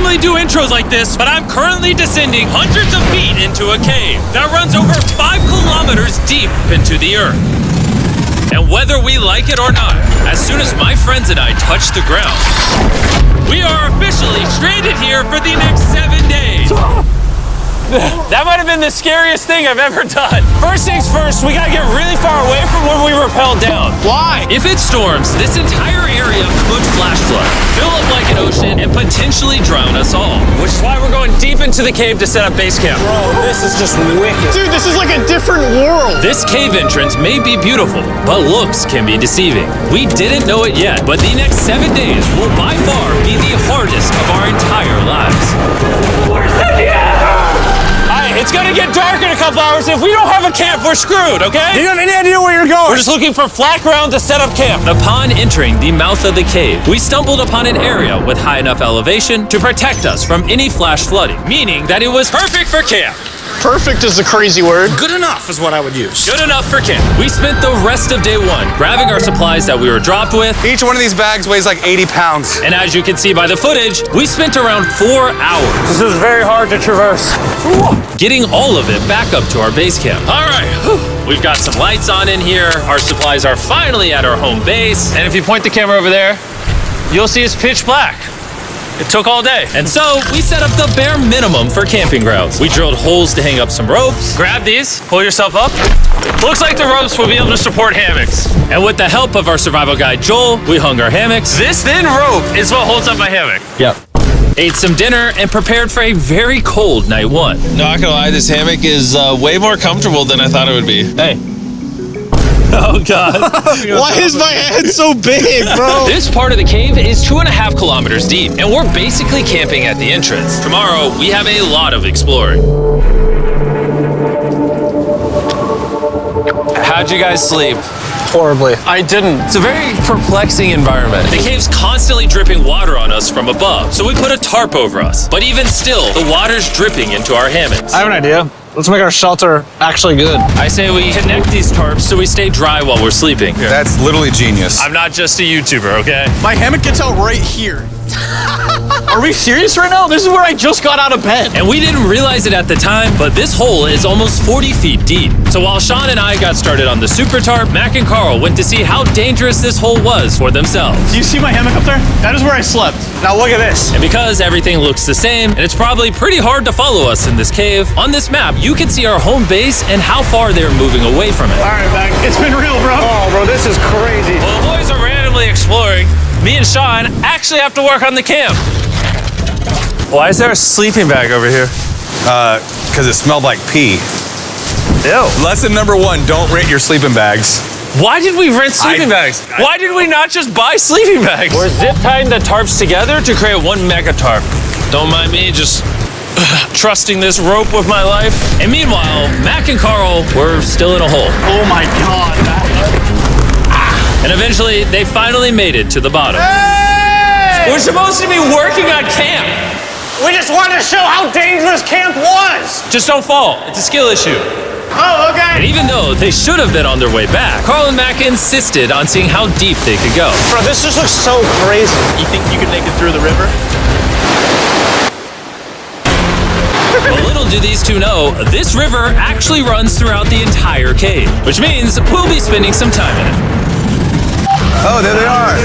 normally do intros like this, but I'm currently descending hundreds of feet into a cave that runs over 5 kilometers deep into the earth. And whether we like it or not, as soon as my friends and I touch the ground, we are officially stranded here for the next 7 days. That might have been the scariest thing I've ever done. First things first, we gotta get really far away from where we rappelled down. Why? If it storms, this entire area could flash flood, fill up like an ocean, and potentially drown us all. Which is why we're going deep into the cave to set up base camp. Bro, this is just wicked. Dude, this is like a different world. This cave entrance may be beautiful, but looks can be deceiving. We didn't know it yet, but the next 7 days will by far be the hardest of our entire lives. Where's the It's gonna get dark in a couple hours. If we don't have a camp, we're screwed, okay? Do you have any idea where you're going? We're just looking for flat ground to set up camp. Upon entering the mouth of the cave, we stumbled upon an area with high enough elevation to protect us from any flash flooding, meaning that it was perfect for camp. Perfect is the crazy word. Good enough is what I would use. Good enough for camp. We spent the rest of day 1 grabbing our supplies that we were dropped with. Each one of these bags weighs like 80 pounds. And as you can see by the footage, we spent around 4 hours. This is very hard to traverse. Getting all of it back up to our base camp. All right, we've got some lights on in here. Our supplies are finally at our home base. And if you point the camera over there, you'll see it's pitch black. It took all day. And so we set up the bare minimum for camping grounds. We drilled holes to hang up some ropes. Grab these, pull yourself up. Looks like the ropes will be able to support hammocks. And with the help of our survival guide, Joel, we hung our hammocks. This thin rope is what holds up my hammock. Yep. Ate some dinner and prepared for a very cold night 1. Not gonna lie, this hammock is way more comfortable than I thought it would be. Hey. Oh, God. Why is my head so big, bro? This part of the cave is 2.5 kilometers deep, and we're basically camping at the entrance. Tomorrow, we have a lot of exploring. How'd you guys sleep? Horribly. I didn't. It's a very perplexing environment. The cave's constantly dripping water on us from above, so we put a tarp over us. But even still, the water's dripping into our hammocks. I have an idea. Let's make our shelter actually good. I say we connect these tarps so we stay dry while we're sleeping. That's literally genius. I'm not just a YouTuber, okay? My hammock gets out right here. Are we serious right now? This is where I just got out of bed. And we didn't realize it at the time, but this hole is almost 40 feet deep. So while Sean and I got started on the super tarp, Mac and Carl went to see how dangerous this hole was for themselves. Do you see my hammock up there? That is where I slept. Now look at this. And because everything looks the same, and it's probably pretty hard to follow us in this cave, on this map, you can see our home base and how far they're moving away from it. All right, Mac. It's been real, bro. Oh, bro, this is crazy. While the boys are randomly exploring, me and Sean actually have to work on the camp. Why is there a sleeping bag over here? Because it smelled like pee. Ew. Lesson number 1, don't rent your sleeping bags. Why did we rent sleeping bags? Why did we not just buy sleeping bags? We're zip tying the tarps together to create one mega tarp. Don't mind me, just trusting this rope with my life. And meanwhile, Mac and Carl were still in a hole. Oh my God, Mac. And eventually, they finally made it to the bottom. Hey! We're supposed to be working on camp. We just wanted to show how dangerous camp was. Just don't fall. It's a skill issue. Oh, okay. And even though they should have been on their way back, Carl and Mac insisted on seeing how deep they could go. Bro, this just looks so crazy. You think you could make it through the river? Well, little do these two know, this river actually runs throughout the entire cave, which means we'll be spending some time in it. Oh, there they are.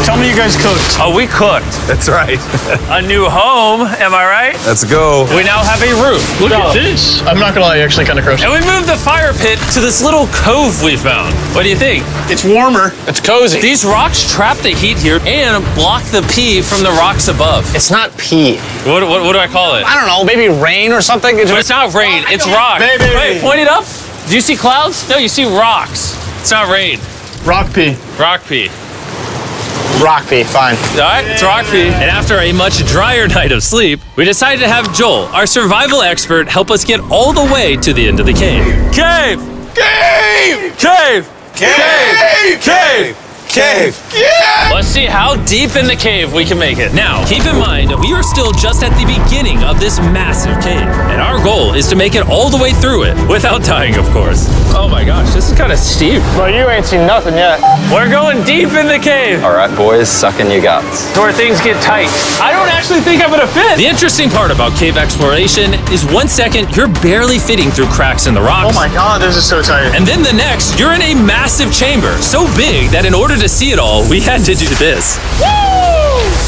Tell me you guys cooked. Oh, we cooked. That's right. A new home, am I right? Let's go. We now have a roof. Look at this. I'm not gonna lie, you're actually kind of gross. And we moved the fire pit to this little cove we found. What do you think? It's warmer. It's cozy. These rocks trap the heat here and block the pee from the rocks above. It's not pee. What do I call it? I don't know, maybe rain or something. But it's not rain, it's rock. Baby. Wait, point it up. Do you see clouds? No, you see rocks. It's not rain. Rock pee. Rock pee. Rock pee, fine. All right, it's rock pee. And after a much drier night of sleep, we decided to have Joel, our survival expert, help us get all the way to the end of the cave. Cave! Cave! Cave! Cave! Cave! Cave! Let's see how deep in the cave we can make it. Now, keep in mind, we are still just at the beginning of this massive cave, and our goal is to make it all the way through it, without dying, of course. Oh my gosh, this is kind of steep. Well, you ain't seen nothing yet. We're going deep in the cave. All right, boys, suck in your guts. To where things get tight. I don't actually think I'm gonna fit. The interesting part about cave exploration is 1 second, you're barely fitting through cracks in the rocks. Oh my God, this is so tight. And then the next, you're in a massive chamber, so big that in order to see it all, we had to do this. Woo!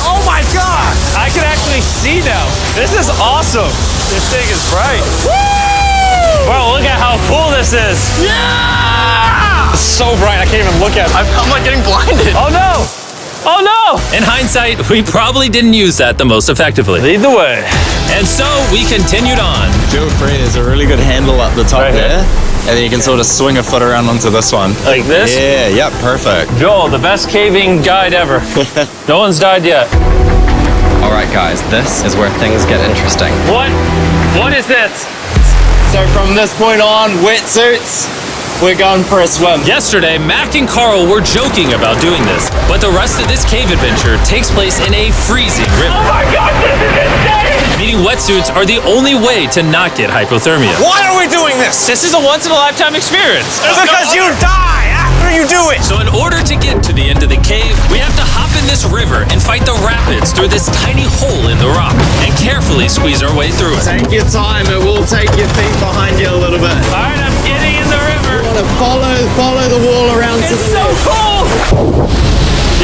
Oh my God! I can actually see now. This is awesome. This thing is bright. Woo! Bro, look at how cool this is. Yeah! It's so bright, I can't even look at it. I'm like getting blinded. Oh no! Oh no! In hindsight, we probably didn't use that the most effectively. Lead the way. And so we continued on. Feel free, there's a really good handle up the top Right here? there. And then you can sort of swing a foot around onto this one. Like this? Yeah, yep, perfect. Joel, the best caving guide ever. No one's died yet. All right, guys, this is where things get interesting. What? What is this? So from this point on, wetsuits, we're going for a swim. Yesterday, Mac and Carl were joking about doing this, but the rest of this cave adventure takes place in a freezing river. Oh my God, this is insane! Needing wetsuits are the only way to not get hypothermia. Why are we doing this? This is a once-in-a-lifetime experience. Because you die after you do it. So in order to get to the end of the cave, we have to hop in this river and fight the rapids through this tiny hole in the rock and carefully squeeze our way through it. Take your time, it will take your feet behind you a little bit. All right, I'm getting in the river. You want to follow the wall around to It's the so left. cold.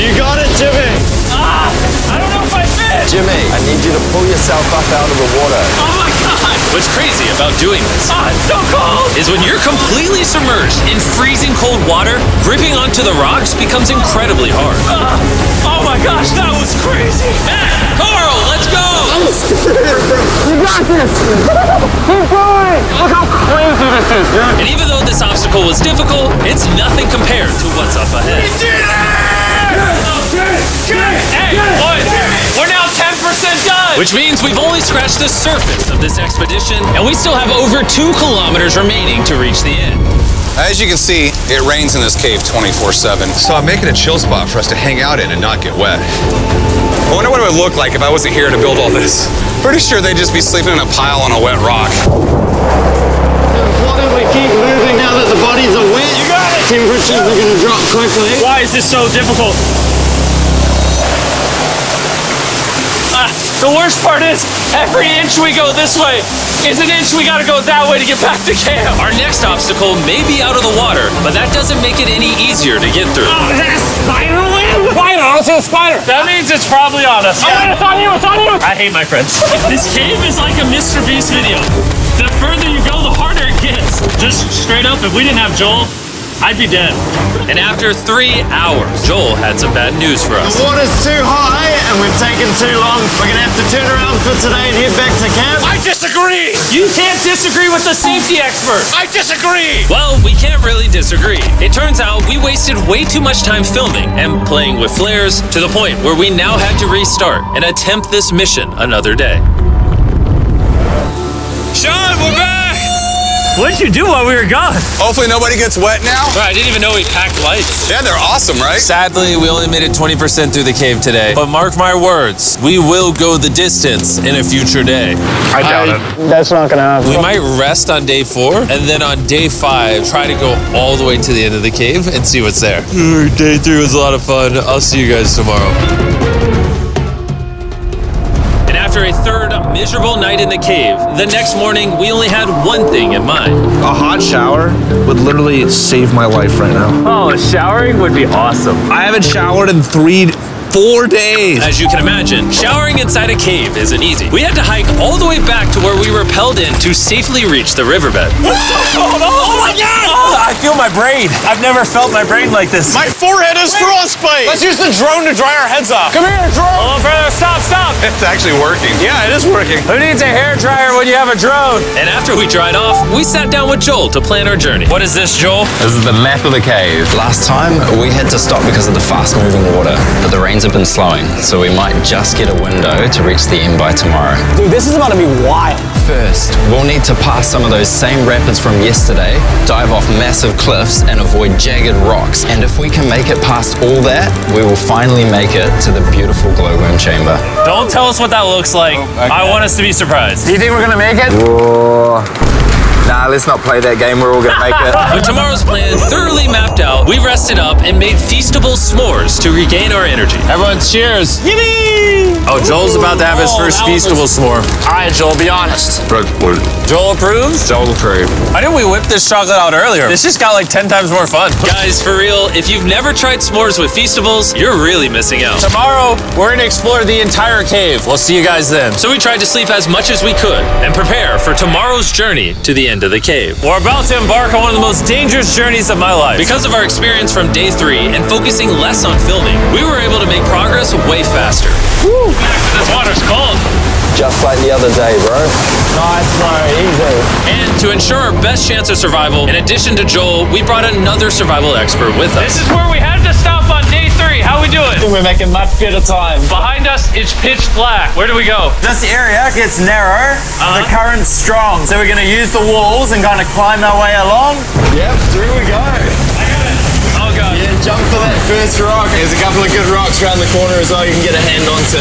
You got it, Jimmy. Ah, I don't know if I fit. Jimmy, I need you to pull yourself up out of the water. Oh my God. What's crazy about doing this Ah, it's so cold. is when you're completely submerged in freezing cold water, gripping onto the rocks becomes incredibly hard. Oh my gosh, that was crazy. Carl, let's go. You got this. Keep going. Look how crazy this is, dude. And even though this obstacle was difficult, it's nothing compared to what's up ahead. Hey, boys, we're now 10% done. Which means we've only scratched the surface of this expedition, and we still have over 2 kilometers remaining to reach the end. As you can see, it rains in this cave 24/7. So I'm making a chill spot for us to hang out in and not get wet. I wonder what it would look like if I wasn't here to build all this. Pretty sure they'd just be sleeping in a pile on a wet rock. Why don't we keep moving now that the bodies are wet? You got it. Temperatures are going to drop quickly. Why is this so difficult? The worst part is, every inch we go this way is an inch we gotta go that way to get back to camp. Our next obstacle may be out of the water, but that doesn't make it any easier to get through. Oh, is that a spider web? Spider, I don't see a spider. That means it's probably on us. Yeah. It's on you, it's on you. I hate my friends. This cave is like a Mrbeast video. The further you go, the harder it gets. Just straight up, if we didn't have Joel, I'd be dead. And after 3 hours, Joel had some bad news for us. The water's too high and we've taken too long. We're going to have to turn around for today and head back to camp. I disagree. You can't disagree with the safety expert. I disagree. Well, we can't really disagree. It turns out we wasted way too much time filming and playing with flares to the point where we now had to restart and attempt this mission another day. Sean, we're back! What'd you do while we were gone? Hopefully nobody gets wet now. I didn't even know we packed lights. Yeah, they're awesome, right? Sadly, we only made it 20% through the cave today. But mark my words, we will go the distance in a future day. I doubt it. That's not gonna happen. We might rest on day 4, and then on day 5, try to go all the way to the end of the cave and see what's there. Day 3 was a lot of fun. I'll see you guys tomorrow. And after a third miserable night in the cave, the next morning we only had one thing in mind. A hot shower would literally save my life right now. Oh, showering would be awesome. I haven't showered in 4 days. As you can imagine, showering inside a cave isn't easy. We had to hike all the way back to where we rappelled in to safely reach the riverbed. Oh my God! I feel my brain. I've never felt my brain like this. My forehead is frostbite. Let's use the drone to dry our heads off. Come here, drone. A little further. Stop, stop. It's actually working. Yeah, it is working. Who needs a hair dryer when you have a drone? And after we dried off, we sat down with Joel to plan our journey. What is this, Joel? This is the map of the cave. Last time, we had to stop because of the fast-moving water, but the rains have been slowing, so we might just get a window to reach the end by tomorrow. Dude, this is about to be wild. First, we'll need to pass some of those same rapids from yesterday, dive off massive cliffs, and avoid jagged rocks. And if we can make it past all that, we will finally make it to the beautiful glowworm chamber. Don't tell us what that looks like. I want us to be surprised. Do you think we're gonna make it? Whoa. Nah, let's not play that game. We're all gonna make it. With tomorrow's plan thoroughly mapped out, we rested up and made feastable s'mores to regain our energy. Everyone, cheers. Yippee! Oh, Joel's about to have his first feastable s'more. All right, Joel, be honest. Joel approves? Joel approved. Why didn't we whip this chocolate out earlier? This just got like 10 times more fun. Guys, for real, if you've never tried s'mores with feastables, you're really missing out. Tomorrow, we're gonna explore the entire cave. We'll see you guys then. So we tried to sleep as much as we could and prepare for tomorrow's journey to the end of the cave. We're about to embark on one of the most dangerous journeys of my life. Because of our experience from day 3 and focusing less on filming, we were able to make progress way faster. Woo! This water's cold. Just like the other day, bro. Nice, bro, easy. And to ensure our best chance of survival, in addition to Joel, we brought another survival expert with us. This is where we had to stop on day 3. How we doing? We're making much better time. Behind us, it's pitch black. Where do we go? This area gets narrow, the current's strong, so we're gonna use the walls and kind of climb our way along. Yep, through we go. Oh god. Yeah, jump for that first rock. There's a couple of good rocks around the corner as well you can get a hand onto.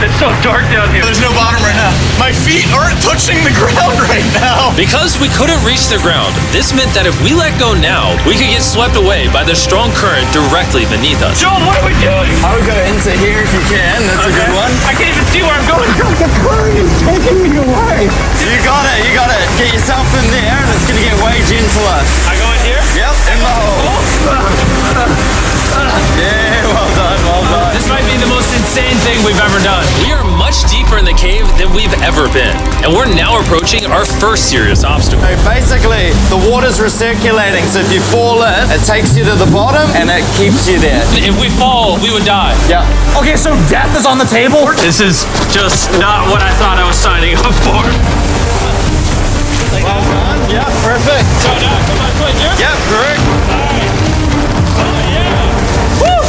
It's so dark down here. There's no bottom right now. My feet aren't touching the ground right now. Because we couldn't reach the ground, this meant that if we let go now, we could get swept away by the strong current directly beneath us. Joel, what are we doing? I would go into here if you can. That's a good one. I can't even see where I'm going. The current is taking me away. You got it. You got it. Get yourself in there, and it's gonna get way gentler. I go in here? Yep, in the hole. Yeah, well done, well done. This might be the most insane thing we've ever done. We are much deeper in the cave than we've ever been, and we're now approaching our first serious obstacle. So basically, the water's recirculating, so if you fall in, it takes you to the bottom, and it keeps you there. If we fall, we would die. Yeah. Okay, so death is on the table? This is just not what I thought I was signing up for. Well done. Yeah, perfect. So now I put my foot here? Yep, correct.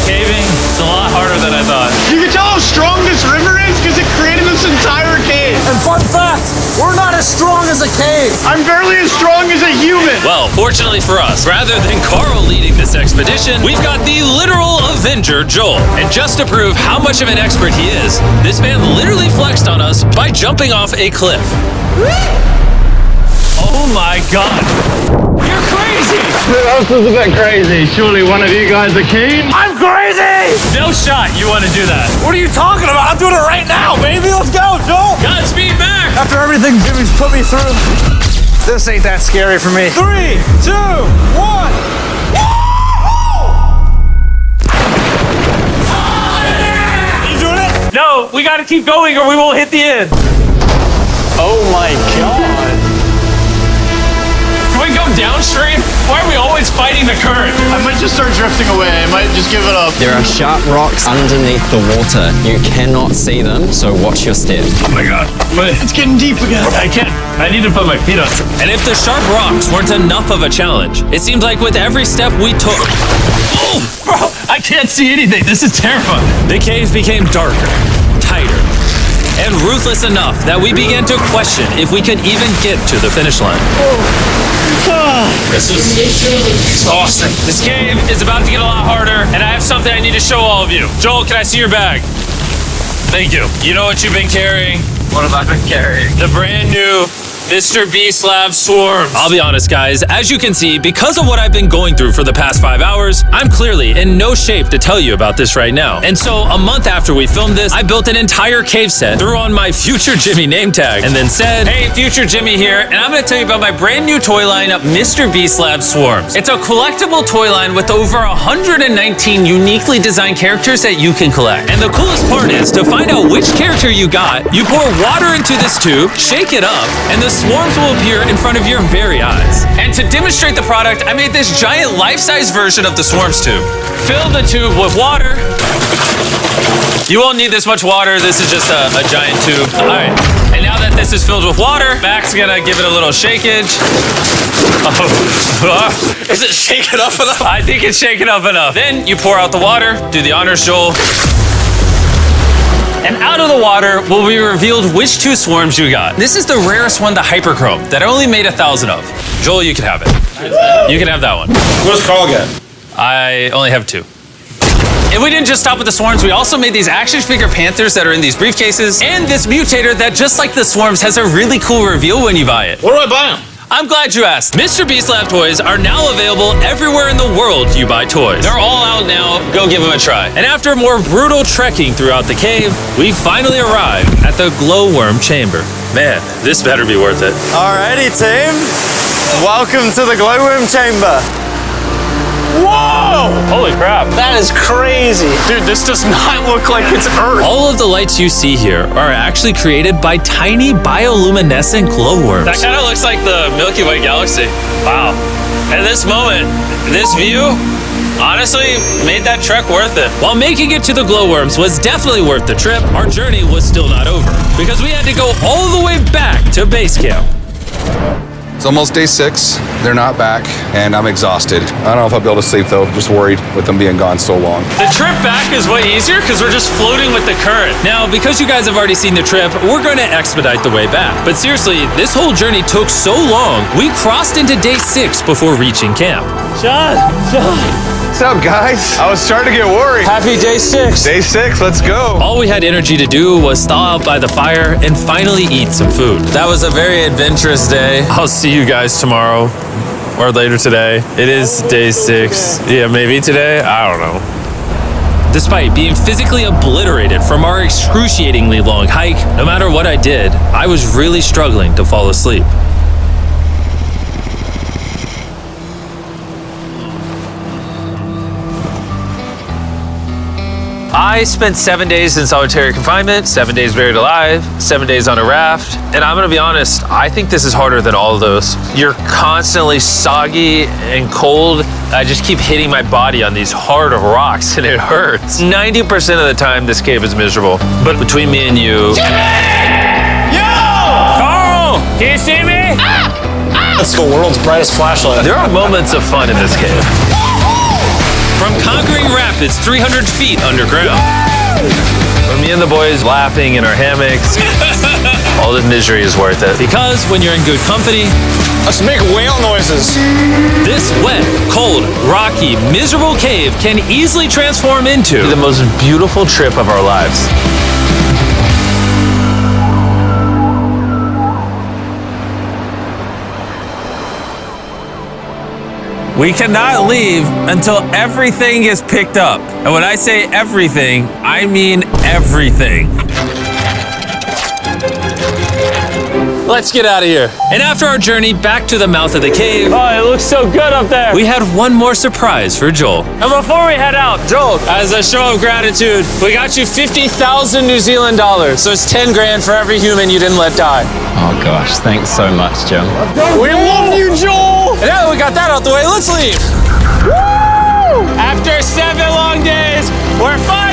Caving is a lot harder than I thought. You can tell how strong this river is because it created this entire cave. And fun fact, we're not as strong as a cave. I'm barely as strong as a human. Well, fortunately for us, rather than Carl leading this expedition, we've got the literal Avenger, Joel. And just to prove how much of an expert he is, this man literally flexed on us by jumping off a cliff. Oh my god. You're crazy! This is a bit crazy. Surely one of you guys are keen? I'm crazy! No shot you want to do that. What are you talking about? I'm doing it right now, baby. Let's go, Joel. Godspeed, Mac! After everything Jimmy's put me through, this ain't that scary for me. 3, 2, 1. You doing it? No, we gotta keep going or we won't hit the end. Oh my god. Can we go downstream? Why are we always fighting the current? I might just start drifting away. I might just give it up. There are sharp rocks underneath the water. You cannot see them, so watch your step. Oh my god. It's getting deep again. I can't. I need to put my feet on. And if the sharp rocks weren't enough of a challenge, it seems like with every step we took... Oh, bro, I can't see anything. This is terrifying. The cave became darker, tighter, and ruthless enough that we began to question if we could even get to the finish line. This is exhausting. This cave is about to get a lot harder, and I have something I need to show all of you. Joel, can I see your bag? Thank you. You know what you've been carrying? What have I been carrying? The brand new Mrbeast Lab Swarms. I'll be honest, guys. As you can see, because of what I've been going through for the past 5 hours, I'm clearly in no shape to tell you about this right now. And so, a month after we filmed this, I built an entire cave set, threw on my Future Jimmy name tag, and then said, "Hey, Future Jimmy here, and I'm gonna tell you about my brand new toy line, Mrbeast Lab Swarms. It's a collectible toy line with over 119 uniquely designed characters that you can collect. And the coolest part is, to find out which character you got, you pour water into this tube, shake it up, and the swarms will appear in front of your very eyes. And to demonstrate the product, I made this giant life-size version of the swarms tube. Fill the tube with water. You won't need this much water. This is just a giant tube. All right. And now that this is filled with water, Mac's gonna give it a little shakeage. Oh. Is it shaken up enough? I think it's shaken up enough. Then you pour out the water. Do the honors, Joel. And out of the water will be revealed which 2 swarms you got. This is the rarest one, the hyperchrome, that I only made 1,000 of. Joel, you can have it. You can have that one. What's Carl get? I only have 2. And we didn't just stop with the swarms, we also made these action figure panthers that are in these briefcases, and this mutator that, just like the swarms, has a really cool reveal when you buy it. Where do I buy them? I'm glad you asked. Mrbeast Lab toys are now available everywhere in the world you buy toys. They're all out now, go give them a try. And after more brutal trekking throughout the cave, we finally arrived at the glowworm chamber. Man, this better be worth it. Alrighty, team. Welcome to the glowworm chamber. Whoa! Holy crap. That is crazy. Dude, this does not look like it's Earth. All of the lights you see here are actually created by tiny bioluminescent glowworms. That kind of looks like the Milky Way galaxy. Wow. At this moment, this view honestly made that trek worth it. While making it to the glowworms was definitely worth the trip, our journey was still not over because we had to go all the way back to base camp. It's almost day 6. They're not back, and I'm exhausted. I don't know if I'll be able to sleep though. Just worried with them being gone so long. The trip back is way easier because we're just floating with the current. Now, because you guys have already seen the trip, we're going to expedite the way back. But seriously, this whole journey took so long, we crossed into day 6 before reaching camp. John. What's up, guys? I was starting to get worried. Happy day 6. Day 6, let's go. All we had energy to do was thaw out by the fire and finally eat some food. That was a very adventurous day. I'll see you guys tomorrow or later today. It is day 6. Yeah, maybe today. I don't know. Despite being physically obliterated from our excruciatingly long hike, no matter what I did, I was really struggling to fall asleep. I spent 7 days in solitary confinement, 7 days buried alive, 7 days on a raft, and I'm gonna be honest, I think this is harder than all of those. You're constantly soggy and cold. I just keep hitting my body on these hard rocks and it hurts. 90% of the time, this cave is miserable. But between me and you... Jimmy! Yo! Carl! Can you see me? That's the world's brightest flashlight. There are moments of fun in this cave. From conquering rapids 300 feet underground. From me and the boys laughing in our hammocks. All the misery is worth it. Because when you're in good company, Let's make whale noises. this wet, cold, rocky, miserable cave can easily transform into the most beautiful trip of our lives. We cannot leave until everything is picked up. And when I say everything, I mean everything. Let's get out of here. And after our journey back to the mouth of the cave, Oh, it looks so good up there. we had one more surprise for Joel. And before we head out, Joel, as a show of gratitude, we got you 50,000 New Zealand dollars. So it's 10 grand for every human you didn't let die. Oh gosh, thanks so much, Jim. We love you, Joel. And now that we got that out the way, let's leave. Woo! After 7 long days, we're finally